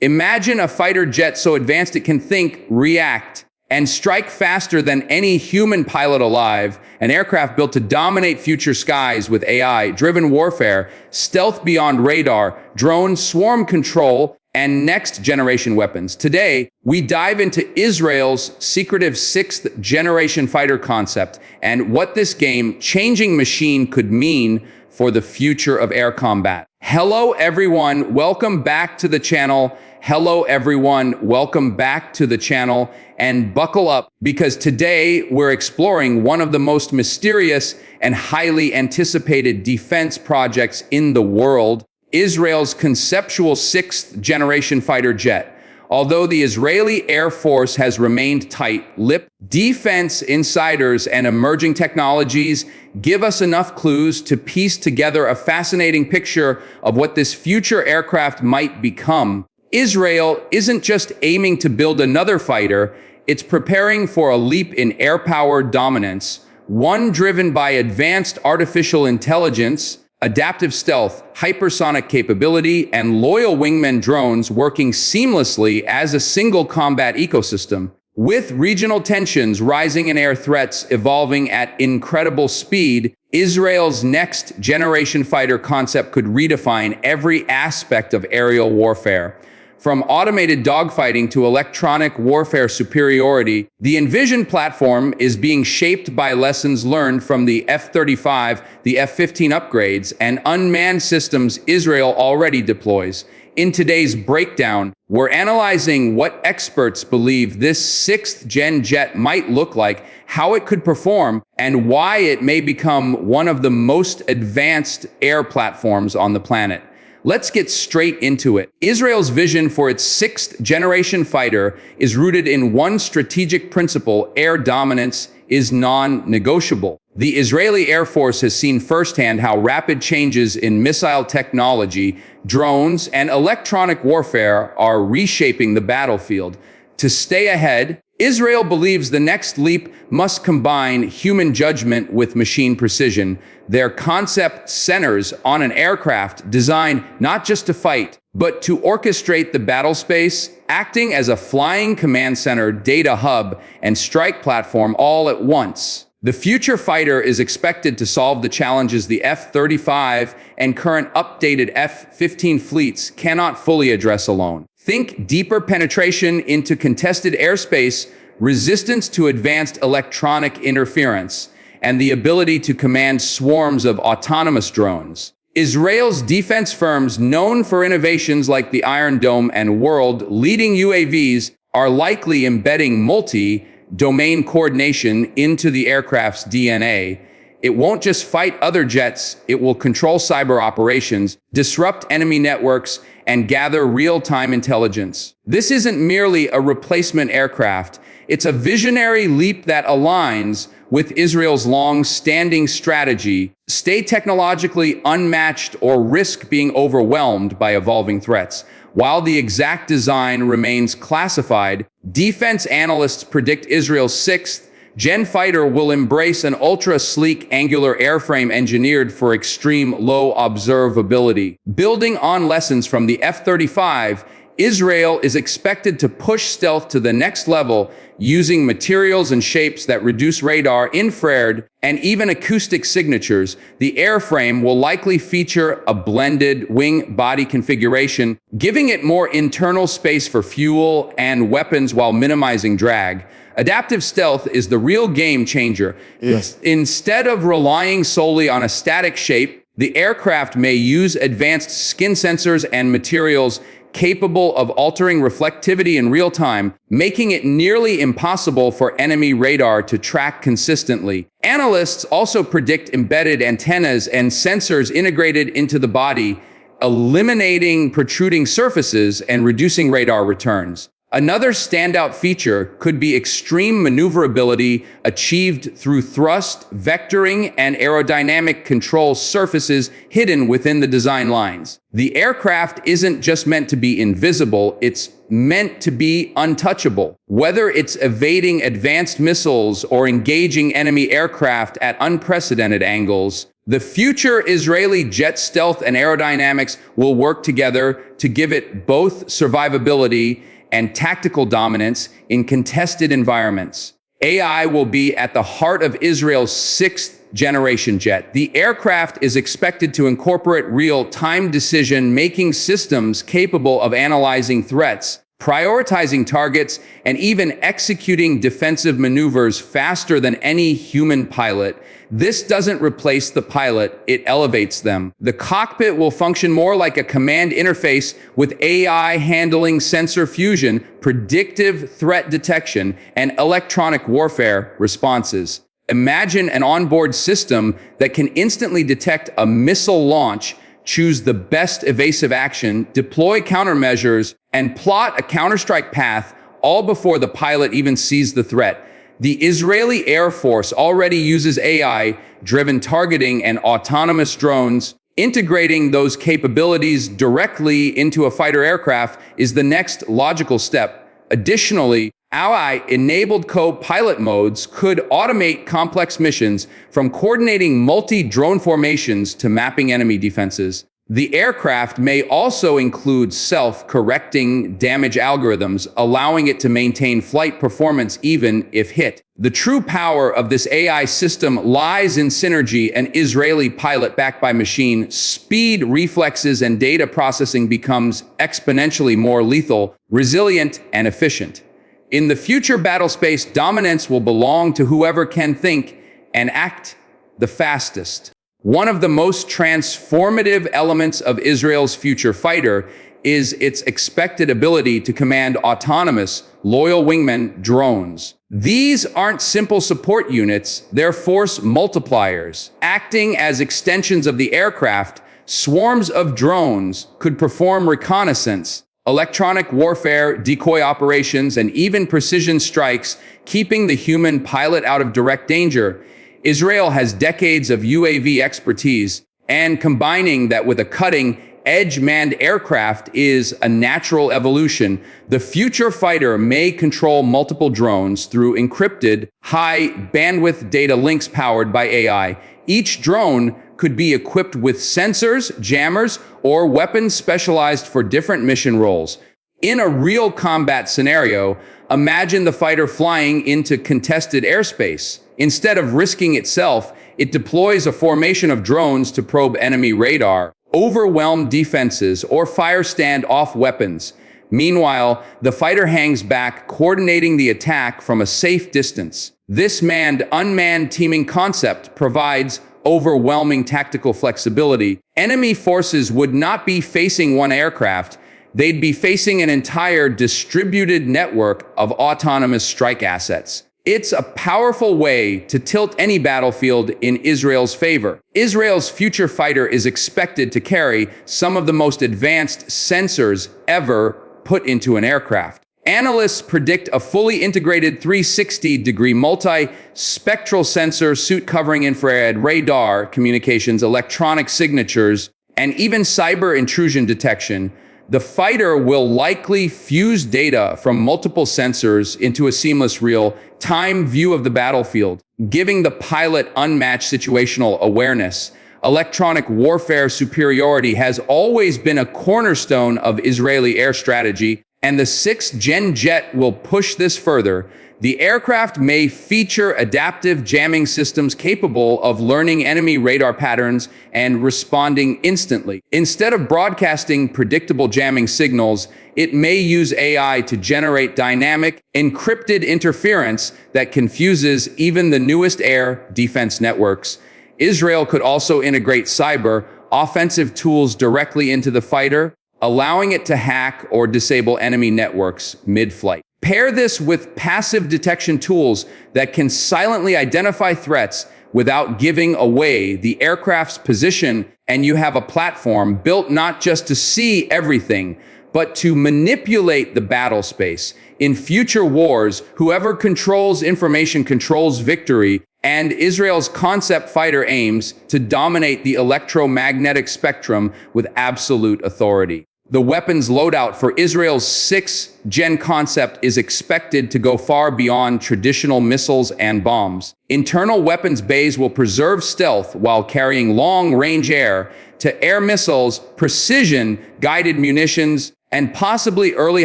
Imagine a fighter jet so advanced it can think, react, and strike faster than any human pilot alive, an aircraft built to dominate future skies with AI-driven warfare, stealth beyond radar, drone swarm control, and next-generation weapons. Today, we dive into Israel's secretive 6th-generation fighter concept and what this game-changing machine could mean for the future of air combat. Hello, everyone. Welcome back to the channel. Hello, everyone. Welcome back to the channel. And buckle up, because today we're exploring one of the most mysterious and highly anticipated defense projects in the world, Israel's conceptual 6th-generation fighter jet. Although the Israeli Air Force has remained tight-lipped, defense insiders and emerging technologies give us enough clues to piece together a fascinating picture of what this future aircraft might become. Israel isn't just aiming to build another fighter, it's preparing for a leap in air power dominance, one driven by advanced artificial intelligence, adaptive stealth, hypersonic capability, and loyal wingman drones working seamlessly as a single combat ecosystem. With regional tensions rising and air threats evolving at incredible speed, Israel's next-generation fighter concept could redefine every aspect of aerial warfare. From automated dogfighting to electronic warfare superiority, the envisioned platform is being shaped by lessons learned from the F-35, the F-15 upgrades, and unmanned systems Israel already deploys. In today's breakdown, we're analyzing what experts believe this 6th-gen jet might look like, how it could perform, and why it may become one of the most advanced air platforms on the planet. Let's get straight into it. Israel's vision for its 6th-generation fighter is rooted in one strategic principle: air dominance is non-negotiable. The Israeli Air Force has seen firsthand how rapid changes in missile technology, drones, and electronic warfare are reshaping the battlefield. To stay ahead, Israel believes the next leap must combine human judgment with machine precision. Their concept centers on an aircraft designed not just to fight, but to orchestrate the battle space, acting as a flying command center, data hub, and strike platform all at once. The future fighter is expected to solve the challenges the F-35 and current updated F-15 fleets cannot fully address alone. Think deeper penetration into contested airspace, resistance to advanced electronic interference, and the ability to command swarms of autonomous drones. Israel's defense firms, known for innovations like the Iron Dome and world-leading UAVs, are likely embedding multi-domain coordination into the aircraft's DNA. It won't just fight other jets, it will control cyber operations, disrupt enemy networks, and gather real-time intelligence. This isn't merely a replacement aircraft, it's a visionary leap that aligns with Israel's long-standing strategy: stay technologically unmatched or risk being overwhelmed by evolving threats. While the exact design remains classified, defense analysts predict Israel's 6th-gen fighter will embrace an ultra-sleek angular airframe engineered for extreme low observability. Building on lessons from the F-35, Israel is expected to push stealth to the next level, using materials and shapes that reduce radar, infrared, and even acoustic signatures. The airframe will likely feature a blended wing-body configuration, giving it more internal space for fuel and weapons while minimizing drag. Adaptive stealth is the real game changer. Yes. Instead of relying solely on a static shape, the aircraft may use advanced skin sensors and materials capable of altering reflectivity in real time, making it nearly impossible for enemy radar to track consistently. Analysts also predict embedded antennas and sensors integrated into the body, eliminating protruding surfaces and reducing radar returns. Another standout feature could be extreme maneuverability achieved through thrust, vectoring, and aerodynamic control surfaces hidden within the design lines. The aircraft isn't just meant to be invisible, it's meant to be untouchable. Whether it's evading advanced missiles or engaging enemy aircraft at unprecedented angles, the future Israeli jet stealth and aerodynamics will work together to give it both survivability and tactical dominance in contested environments. AI will be at the heart of Israel's sixth-generation jet. The aircraft is expected to incorporate real-time decision-making systems capable of analyzing threats, prioritizing targets, and even executing defensive maneuvers faster than any human pilot. This doesn't replace the pilot, it elevates them. The cockpit will function more like a command interface with AI handling sensor fusion, predictive threat detection, and electronic warfare responses. Imagine an onboard system that can instantly detect a missile launch, choose the best evasive action, deploy countermeasures, and plot a counterstrike path all before the pilot even sees the threat. The Israeli Air Force already uses AI-driven targeting and autonomous drones. Integrating those capabilities directly into a fighter aircraft is the next logical step. Additionally, AI-enabled co-pilot modes could automate complex missions, from coordinating multi-drone formations to mapping enemy defenses. The aircraft may also include self-correcting damage algorithms, allowing it to maintain flight performance even if hit. The true power of this AI system lies in synergy. An Israeli pilot backed by machine speed, reflexes, and data processing becomes exponentially more lethal, resilient, and efficient. In the future battle space, dominance will belong to whoever can think and act the fastest. One of the most transformative elements of Israel's future fighter is its expected ability to command autonomous, loyal wingman drones. These aren't simple support units, they're force multipliers. Acting as extensions of the aircraft, swarms of drones could perform reconnaissance, electronic warfare, decoy operations, and even precision strikes, keeping the human pilot out of direct danger. Israel has decades of UAV expertise, and combining that with a cutting-edge manned aircraft is a natural evolution. The future fighter may control multiple drones through encrypted, high-bandwidth data links powered by AI. Each drone could be equipped with sensors, jammers, or weapons specialized for different mission roles. In a real combat scenario, imagine the fighter flying into contested airspace. Instead of risking itself, it deploys a formation of drones to probe enemy radar, overwhelm defenses, or fire stand-off weapons. Meanwhile, the fighter hangs back, coordinating the attack from a safe distance. This manned-unmanned teaming concept provides overwhelming tactical flexibility. Enemy forces would not be facing one aircraft, they'd be facing an entire distributed network of autonomous strike assets. It's a powerful way to tilt any battlefield in Israel's favor. Israel's future fighter is expected to carry some of the most advanced sensors ever put into an aircraft. Analysts predict a fully integrated 360-degree multi-spectral sensor suite covering infrared, radar, communications, electronic signatures, and even cyber intrusion detection. The fighter will likely fuse data from multiple sensors into a seamless real-time view of the battlefield, giving the pilot unmatched situational awareness. Electronic warfare superiority has always been a cornerstone of Israeli air strategy, and the 6th-Gen jet will push this further. The aircraft may feature adaptive jamming systems capable of learning enemy radar patterns and responding instantly. Instead of broadcasting predictable jamming signals, it may use AI to generate dynamic, encrypted interference that confuses even the newest air defense networks. Israel could also integrate cyber, offensive tools directly into the fighter, allowing it to hack or disable enemy networks mid-flight. Pair this with passive detection tools that can silently identify threats without giving away the aircraft's position, and you have a platform built not just to see everything, but to manipulate the battle space. In future wars, whoever controls information controls victory, and Israel's concept fighter aims to dominate the electromagnetic spectrum with absolute authority. The weapons loadout for Israel's 6th-Gen concept is expected to go far beyond traditional missiles and bombs. Internal weapons bays will preserve stealth while carrying long-range air-to-air missiles, precision-guided munitions, and possibly early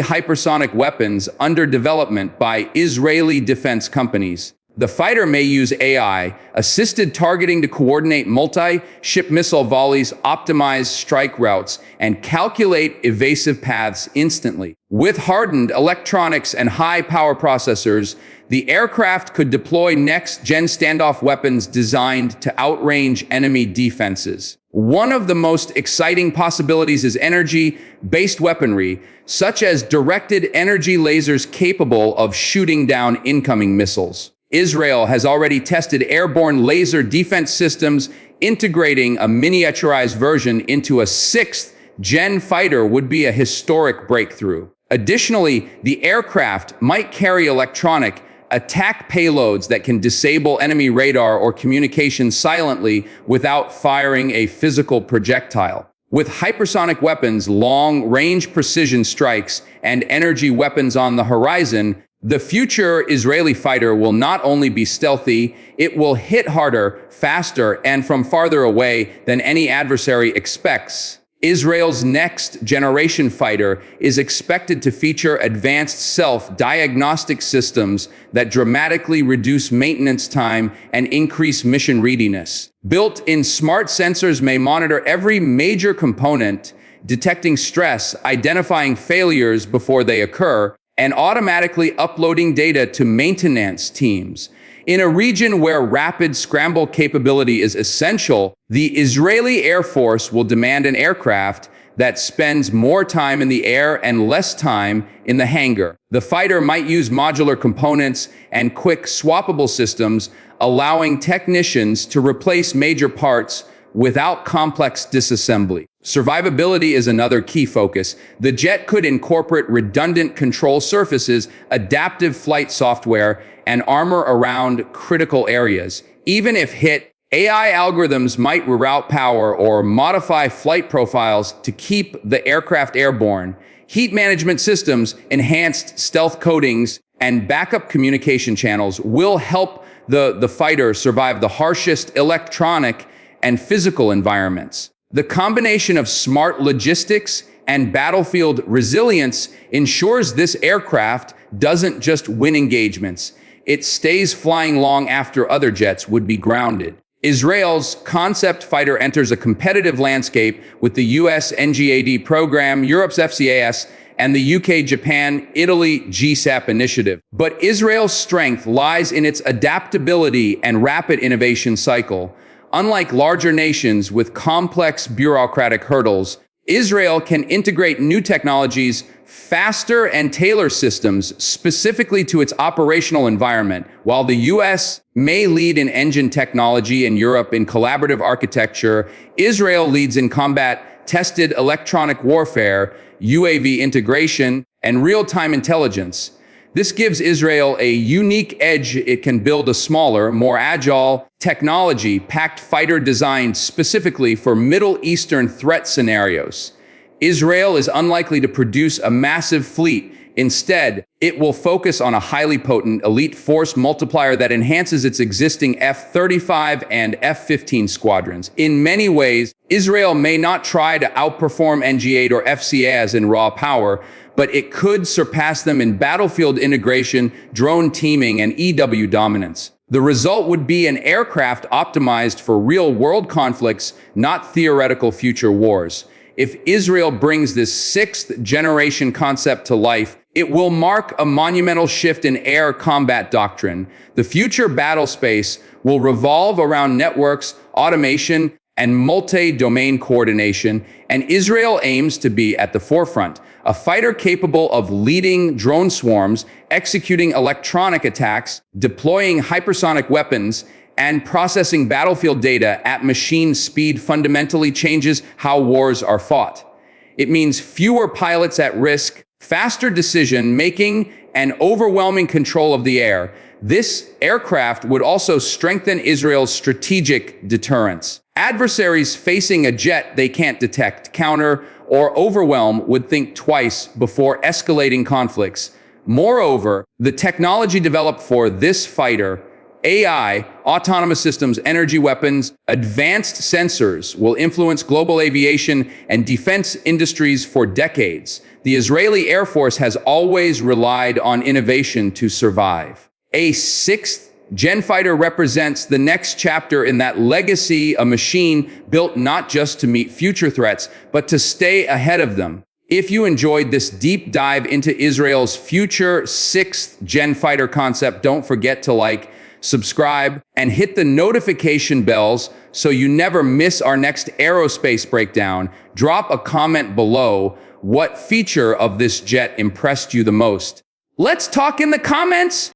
hypersonic weapons under development by Israeli defense companies. The fighter may use AI-assisted targeting to coordinate multi-ship missile volleys, optimize strike routes, and calculate evasive paths instantly. With hardened electronics and high-power processors, the aircraft could deploy next-gen standoff weapons designed to outrange enemy defenses. One of the most exciting possibilities is energy-based weaponry, such as directed energy lasers capable of shooting down incoming missiles. Israel has already tested airborne laser defense systems. Integrating a miniaturized version into a 6th-Gen fighter would be a historic breakthrough. Additionally, the aircraft might carry electronic attack payloads that can disable enemy radar or communication silently without firing a physical projectile. With hypersonic weapons, long-range precision strikes, and energy weapons on the horizon, the future Israeli fighter will not only be stealthy, it will hit harder, faster, and from farther away than any adversary expects. Israel's next-generation fighter is expected to feature advanced self-diagnostic systems that dramatically reduce maintenance time and increase mission readiness. Built-in smart sensors may monitor every major component, detecting stress, identifying failures before they occur, and automatically uploading data to maintenance teams. In a region where rapid scramble capability is essential, the Israeli Air Force will demand an aircraft that spends more time in the air and less time in the hangar. The fighter might use modular components and quick swappable systems, allowing technicians to replace major parts without complex disassembly. Survivability is another key focus. The jet could incorporate redundant control surfaces, adaptive flight software, and armor around critical areas. Even if hit, AI algorithms might reroute power or modify flight profiles to keep the aircraft airborne. Heat management systems, enhanced stealth coatings, and backup communication channels will help the fighter survive the harshest electronic and physical environments. The combination of smart logistics and battlefield resilience ensures this aircraft doesn't just win engagements, it stays flying long after other jets would be grounded. Israel's concept fighter enters a competitive landscape with the US NGAD program, Europe's FCAS, and the UK, Japan, Italy GSAP initiative. But Israel's strength lies in its adaptability and rapid innovation cycle. Unlike larger nations with complex bureaucratic hurdles, Israel can integrate new technologies faster and tailor systems specifically to its operational environment. While the US may lead in engine technology and Europe in collaborative architecture, Israel leads in combat-tested electronic warfare, UAV integration, and real-time intelligence. This gives Israel a unique edge. It can build a smaller, more agile, technology-packed fighter designed specifically for Middle Eastern threat scenarios. Israel is unlikely to produce a massive fleet. Instead, it will focus on a highly potent elite force multiplier that enhances its existing F-35 and F-15 squadrons. In many ways, Israel may not try to outperform NG-8 or FCAS in raw power, but it could surpass them in battlefield integration, drone teaming, and EW dominance. The result would be an aircraft optimized for real-world conflicts, not theoretical future wars. If Israel brings this 6th-generation concept to life, it will mark a monumental shift in air combat doctrine. The future battle space will revolve around networks, automation, and multi-domain coordination, and Israel aims to be at the forefront. A fighter capable of leading drone swarms, executing electronic attacks, deploying hypersonic weapons, and processing battlefield data at machine speed fundamentally changes how wars are fought. It means fewer pilots at risk, faster decision-making, and overwhelming control of the air. This aircraft would also strengthen Israel's strategic deterrence. Adversaries facing a jet they can't detect, counter, or overwhelm would think twice before escalating conflicts. Moreover, the technology developed for this fighter, AI, autonomous systems, energy weapons, advanced sensors, will influence global aviation and defense industries for decades. The Israeli Air Force has always relied on innovation to survive. A 6th-Gen fighter represents the next chapter in that legacy, a machine built not just to meet future threats, but to stay ahead of them. If you enjoyed this deep dive into Israel's future 6th-Gen fighter concept, don't forget to like, subscribe, and hit the notification bells so you never miss our next aerospace breakdown. Drop a comment below what feature of this jet impressed you the most. Let's talk in the comments!